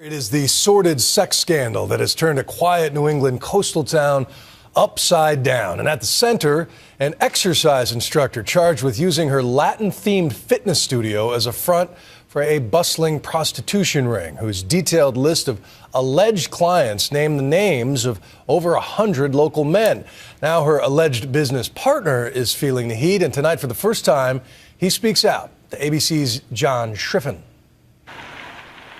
It is the sordid sex scandal that has turned a quiet New England coastal town upside down. And at the center, an exercise instructor charged with using her Latin-themed fitness studio as a front for a bustling prostitution ring, whose detailed list of alleged clients named the names of over 100 local men. Now her alleged business partner is feeling the heat, and tonight, for the first time, he speaks out. The ABC's John Schriffen.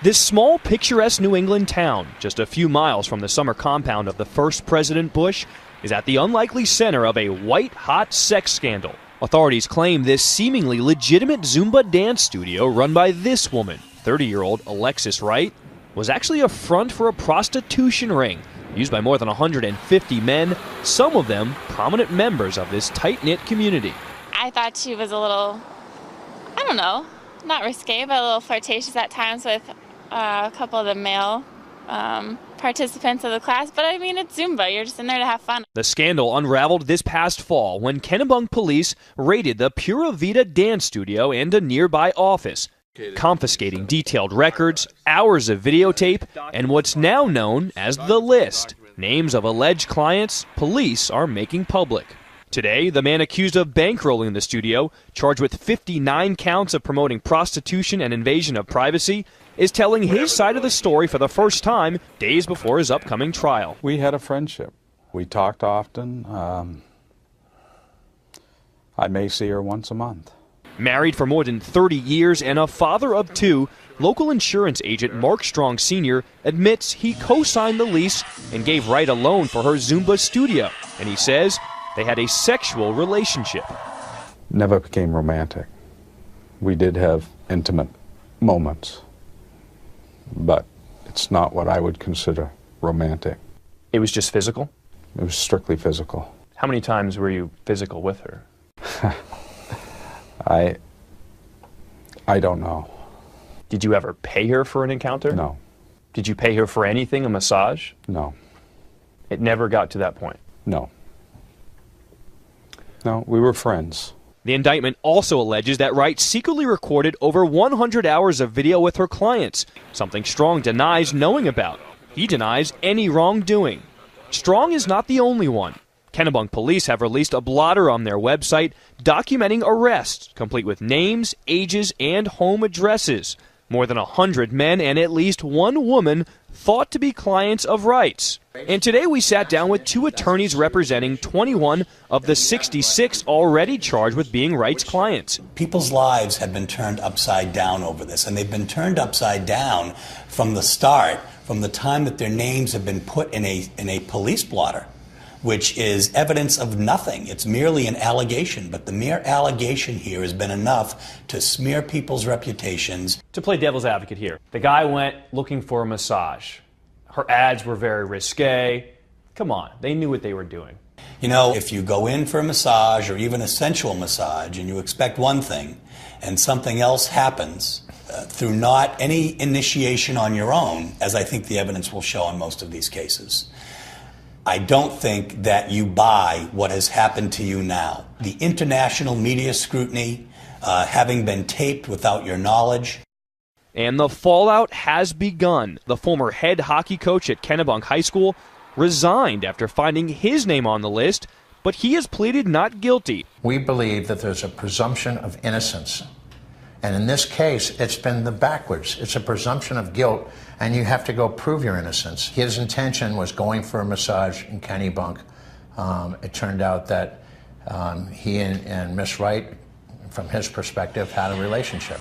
This small, picturesque New England town, just a few miles from the summer compound of the first President Bush, is at the unlikely center of a white-hot sex scandal. Authorities claim this seemingly legitimate Zumba dance studio run by this woman, 30-year-old Alexis Wright, was actually a front for a prostitution ring used by more than 150 men, some of them prominent members of this tight-knit community. I thought she was a little, I don't know, not risque, but a little flirtatious at times with a couple of the male participants of the class. But I mean, it's Zumba. You're just in there to have fun. The scandal unraveled this past fall when Kennebunk police raided the Pura Vida dance studio and a nearby office, confiscating detailed records, hours of videotape, and what's now known as the list. Names of alleged clients police are making public. Today, the man accused of bankrolling the studio, charged with 59 counts of promoting prostitution and invasion of privacy, is telling his side of the story for the first time days before his upcoming trial. We had a friendship. We talked often. I may see her once a month. Married for more than 30 years and a father of two, local insurance agent Mark Strong Sr. admits he co-signed the lease and gave Wright a loan for her Zumba studio, and he says they had a sexual relationship. Never became romantic. We did have intimate moments, but it's not what I would consider romantic. It was just physical? It was strictly physical. How many times were you physical with her? I don't know. Did you ever pay her for an encounter? No. Did you pay her for anything, a massage? No. It never got to that point? No. No, we were friends. The indictment also alleges that Wright secretly recorded over 100 hours of video with her clients, something Strong denies knowing about. He denies any wrongdoing. Strong is not the only one. Kennebunk police have released a blotter on their website documenting arrests, complete with names, ages, and home addresses. More than 100 men and at least one woman thought to be clients of Wright's. And today we sat down with two attorneys representing 21 of the 66 already charged with being Wright's clients. People's lives have been turned upside down over this, and they've been turned upside down from the start, from the time that their names have been put in a police blotter, which is evidence of nothing. It's merely an allegation, but the mere allegation here has been enough to smear people's reputations. To play devil's advocate here, the guy went looking for a massage. Her ads were very risque. Come on, they knew what they were doing. You know, if you go in for a massage or even a sensual massage and you expect one thing and something else happens through not any initiation on your own, as I think the evidence will show in most of these cases, I don't think that you buy what has happened to you now. The international media scrutiny, having been taped without your knowledge. And the fallout has begun. The former head hockey coach at Kennebunk High School resigned after finding his name on the list, but he has pleaded not guilty. We believe that there's a presumption of innocence. And in this case, it's been the backwards. It's a presumption of guilt, and you have to go prove your innocence. His intention was going for a massage in Kennebunk. It turned out that he and Miss Wright, from his perspective, had a relationship.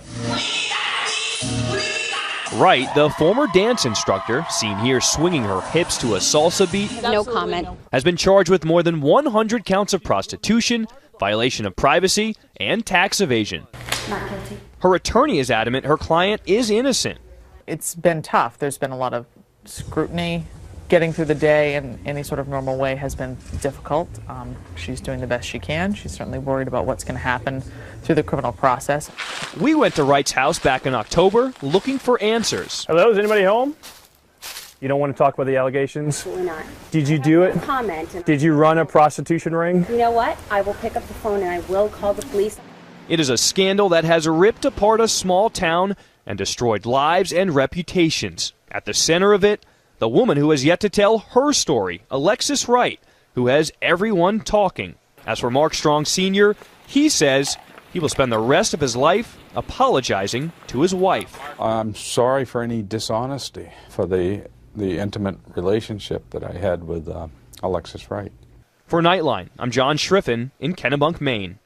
Wright, the former dance instructor, seen here swinging her hips to a salsa beat, no comment, has been charged with more than 100 counts of prostitution, violation of privacy, and tax evasion. not guilty. Her attorney is adamant her client is innocent. It's been tough. There's been a lot of scrutiny. Getting through the day in any sort of normal way has been difficult. She's doing the best she can. She's certainly worried about what's going to happen through the criminal process. We went to Wright's house back in October looking for answers. Hello, is anybody home? You don't want to talk about the allegations? We're not. Did you do it? Comment. Did you run a prostitution ring? You know what? I will pick up the phone and I will call the police. It is a scandal that has ripped apart a small town and destroyed lives and reputations. At the center of it, the woman who has yet to tell her story, Alexis Wright, who has everyone talking. As for Mark Strong Sr., he says he will spend the rest of his life apologizing to his wife. I'm sorry for any dishonesty, for the intimate relationship that I had with Alexis Wright. For Nightline, I'm John Schriffen in Kennebunk, Maine.